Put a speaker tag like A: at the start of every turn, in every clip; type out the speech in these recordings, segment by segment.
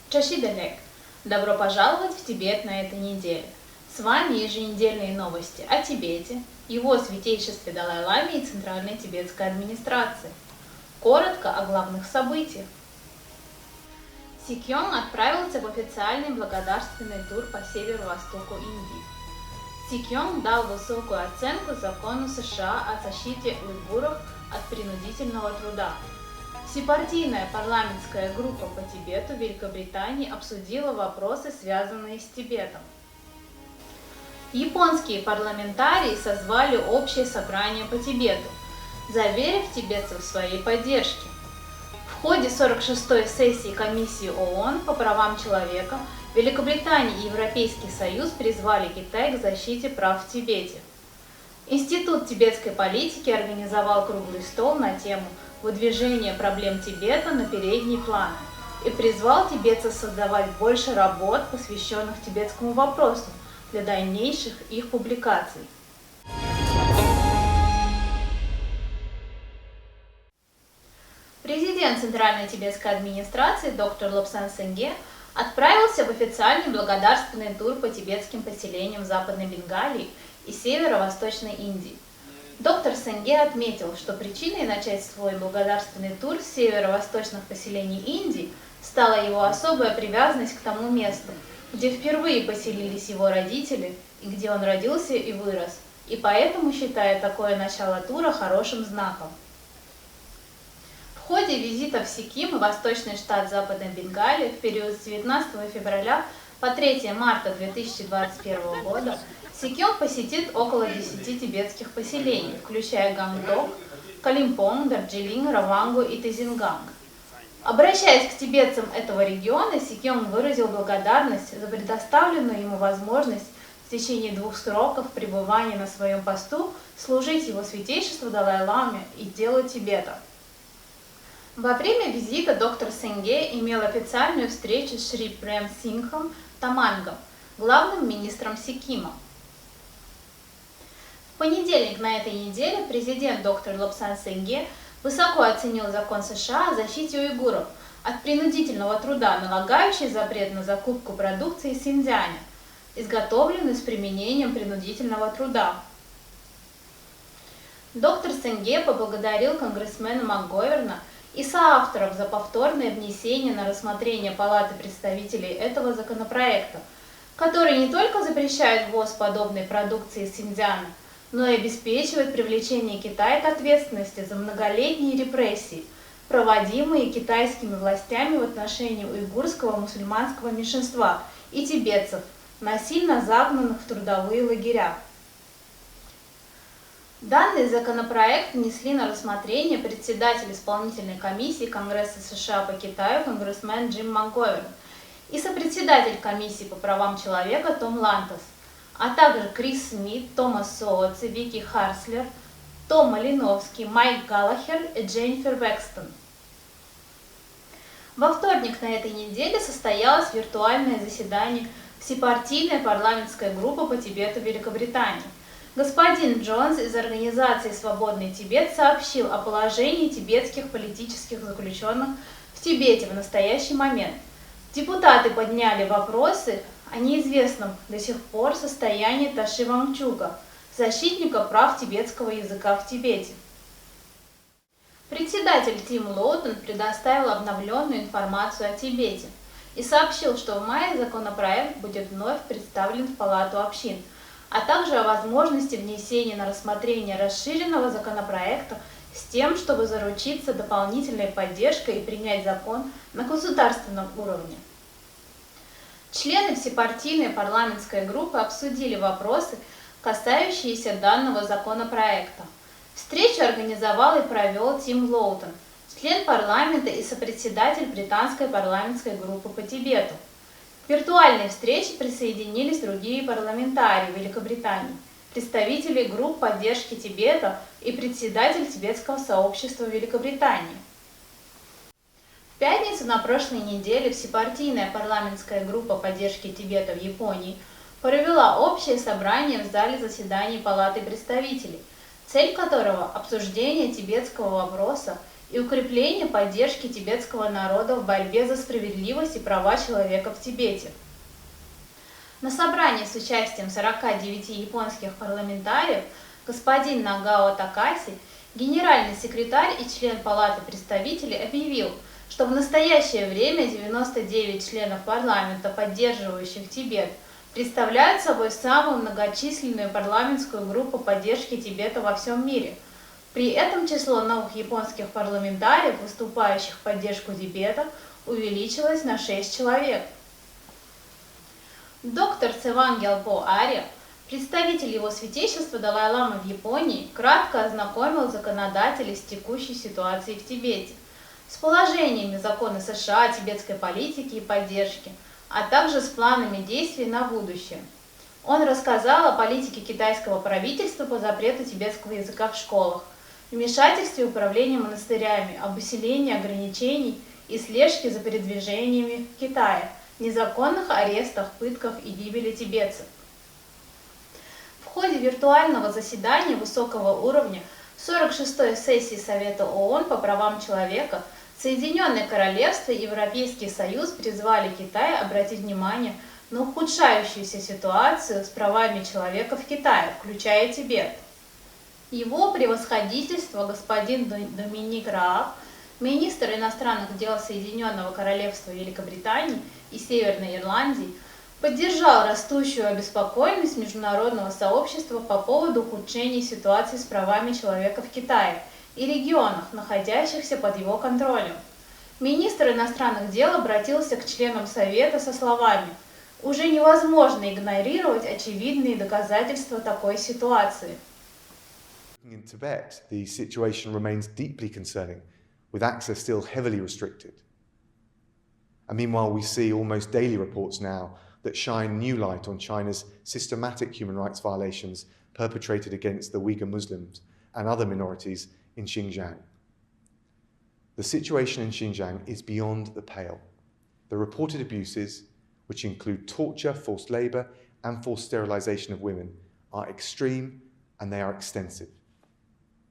A: Чашиделек! Добро пожаловать в Тибет на этой неделе. С вами еженедельные новости о Тибете, его святейшестве Далай-Ламе и Центральной тибетской администрации. Коротко о главных событиях. Сикьон отправился в официальный благодарственный тур по северо-востоку Индии. Сикьон дал высокую оценку закону США о защите уйгуров от принудительного труда. Всепартийная парламентская группа по Тибету Великобритании обсудила вопросы, связанные с Тибетом. Японские парламентарии созвали общее собрание по Тибету, заверив тибетцев в своей поддержке. В ходе 46-й сессии Комиссии ООН по правам человека Великобритания и Европейский Союз призвали Китай к защите прав в Тибете. Институт тибетской политики организовал круглый стол на тему «Выдвижение проблем Тибета на передний план» и призвал тибетцев создавать больше работ, посвященных тибетскому вопросу, для дальнейших их публикаций. Президент Центральной тибетской администрации доктор Лобсан Сенгге отправился в официальный благодарственный тур по тибетским поселениям в Западной Бенгалии и Северо-Восточной Индии. Доктор Сенгге отметил, что причиной начать свой благодарственный тур с северо-восточных поселений Индии стала его особая привязанность к тому месту, где впервые поселились его родители и где он родился и вырос, и поэтому считает такое начало тура хорошим знаком. В ходе визита в Сиким, восточный штат Западной Бенгалии, в период с 19 февраля по 3 марта 2021 года Сиким посетит около 10 тибетских поселений, включая Гангток, Калимпонг, Дарджилинг, Равангу и Тазинганг. Обращаясь к тибетцам этого региона, Сиким выразил благодарность за предоставленную ему возможность в течение 2 сроков пребывания на своем посту служить его святейшеству Далай-Ламе и делу Тибета. Во время визита доктор Сенгге имел официальную встречу с Шри Прем Сингхом Тамангом, главным министром Сикима. В понедельник на этой неделе президент доктор Лобсан Сенгге высоко оценил закон США о защите уйгуров от принудительного труда, налагающий запрет на закупку продукции из Синьцзяня, изготовленной с применением принудительного труда. Доктор Сенгге поблагодарил конгрессмена МакГоверна и соавторов за повторное внесение на рассмотрение Палаты представителей этого законопроекта, который не только запрещает ввоз подобной продукции из Синьцзяна, но и обеспечивает привлечение Китая к ответственности за многолетние репрессии, проводимые китайскими властями в отношении уйгурского мусульманского меньшинства и тибетцев, насильно загнанных в трудовые лагеря. Данный законопроект внесли на рассмотрение председатель исполнительной комиссии Конгресса США по Китаю конгрессмен Джим МакГоверн и сопредседатель комиссии по правам человека Том Лантос, а также Крис Смит, Томас Сооци, Вики Харслер, Том Малиновский, Майк Галлахер и Дженнифер Векстон. Во вторник на этой неделе состоялось виртуальное заседание Всепартийной парламентской группы по Тибету Великобритании. Господин Джонс из организации «Свободный Тибет» сообщил о положении тибетских политических заключенных в Тибете в настоящий момент. Депутаты подняли вопросы о неизвестном до сих пор состоянии Таши Вангчука, защитника прав тибетского языка в Тибете. Председатель Тим Лоутон предоставил обновленную информацию о Тибете и сообщил, что в мае законопроект будет вновь представлен в Палату общин, а также о возможности внесения на рассмотрение расширенного законопроекта с тем, чтобы заручиться дополнительной поддержкой и принять закон на государственном уровне. Члены всепартийной парламентской группы обсудили вопросы, касающиеся данного законопроекта. Встречу организовал и провел Тим Лоутон, член парламента и сопредседатель британской парламентской группы по Тибету. К виртуальной встрече присоединились другие парламентарии Великобритании, представители групп поддержки Тибета и председатель тибетского сообщества Великобритании. В пятницу на прошлой неделе Всепартийная парламентская группа поддержки Тибета в Японии провела общее собрание в зале заседаний Палаты представителей, цель которого – обсуждение тибетского вопроса и укрепление поддержки тибетского народа в борьбе за справедливость и права человека в Тибете. На собрании с участием 49 японских парламентариев господин Нагао Такаси, генеральный секретарь и член Палаты представителей, объявил, что в настоящее время 99 членов парламента, поддерживающих Тибет, представляют собой самую многочисленную парламентскую группу поддержки Тибета во всем мире. При этом число новых японских парламентариев, выступающих в поддержку Тибета, увеличилось на 6 человек. Доктор Цеван Гелпо Ария, представитель его святейшества Далай-ламы в Японии, кратко ознакомил законодателей с текущей ситуацией в Тибете, с положениями закона США, тибетской политики и поддержки, а также с планами действий на будущее. Он рассказал о политике китайского правительства по запрету тибетского языка в школах, вмешательстве управления монастырями, об усилении ограничений и слежке за передвижениями в Китае, незаконных арестах, пытках и гибели тибетцев. В ходе виртуального заседания высокого уровня 46-й сессии Совета ООН по правам человека Соединенное Королевство и Европейский Союз призвали Китай обратить внимание на ухудшающуюся ситуацию с правами человека в Китае, включая Тибет. Его превосходительство господин Доминик Рааб, министр иностранных дел Соединенного Королевства Великобритании и Северной Ирландии, поддержал растущую обеспокоенность международного сообщества по поводу ухудшения ситуации с правами человека в Китае и регионах, находящихся под его контролем. Министр иностранных дел обратился к членам Совета со словами: «Уже невозможно игнорировать очевидные доказательства такой ситуации».
B: In Tibet, the situation remains deeply concerning, with access still heavily restricted. And meanwhile, we see almost daily reports now that shine new light on China's systematic human rights violations perpetrated against the Uyghur Muslims and other minorities in Xinjiang. The situation in Xinjiang is beyond the pale. The reported abuses, which include torture, forced labor, and forced sterilization of women, are extreme and they are extensive.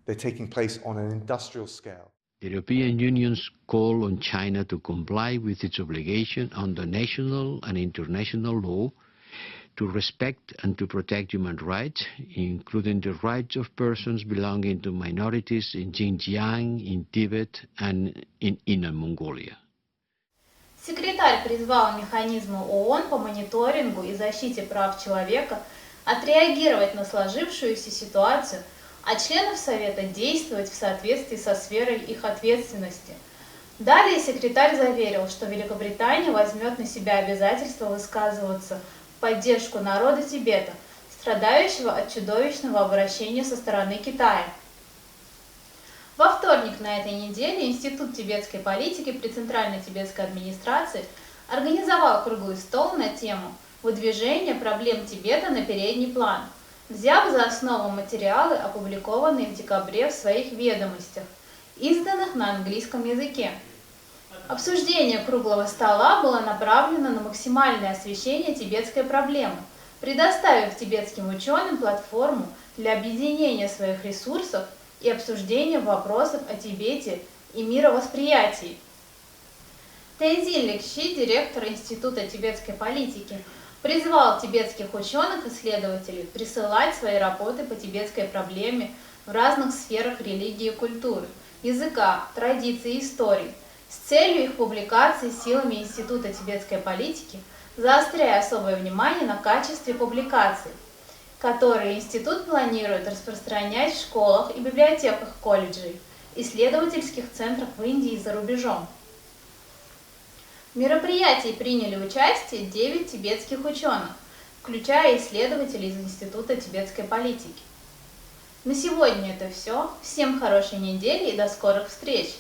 B: They're taking place on an industrial scale.
C: The European Union's call on China to comply with its obligation under national and international law to respect and to protect human rights, including the rights of persons belonging to minorities in Xinjiang, in Tibet and in Inner Mongolia.
A: Секретарь призвал механизмы ООН по мониторингу и защите прав человека отреагировать на сложившуюся ситуацию, а членов Совета действовать в соответствии со сферой их ответственности. Далее секретарь заверил, что Великобритания возьмет на себя обязательство высказываться в поддержку народа Тибета, страдающего от чудовищного обращения со стороны Китая. Во вторник на этой неделе Институт тибетской политики при Центральной тибетской администрации организовал круглый стол на тему «Выдвижение проблем Тибета на передний план», взяв за основу материалы, опубликованные в декабре в своих ведомостях, изданных на английском языке. Обсуждение круглого стола было направлено на максимальное освещение тибетской проблемы, предоставив тибетским ученым платформу для объединения своих ресурсов и обсуждения вопросов о Тибете и мировосприятии. Тензин Лекши, директор Института тибетской политики, призвал тибетских ученых-исследователей присылать свои работы по тибетской проблеме в разных сферах религии и культуры, языка, традиций и историй, с целью их публикации силами Института тибетской политики, заостряя особое внимание на качестве публикаций, которые институт планирует распространять в школах и библиотеках колледжей, исследовательских центрах в Индии и за рубежом. В мероприятии приняли участие 9 тибетских ученых, включая исследователей из Института тибетской политики. На сегодня это все. Всем хорошей недели и до скорых встреч!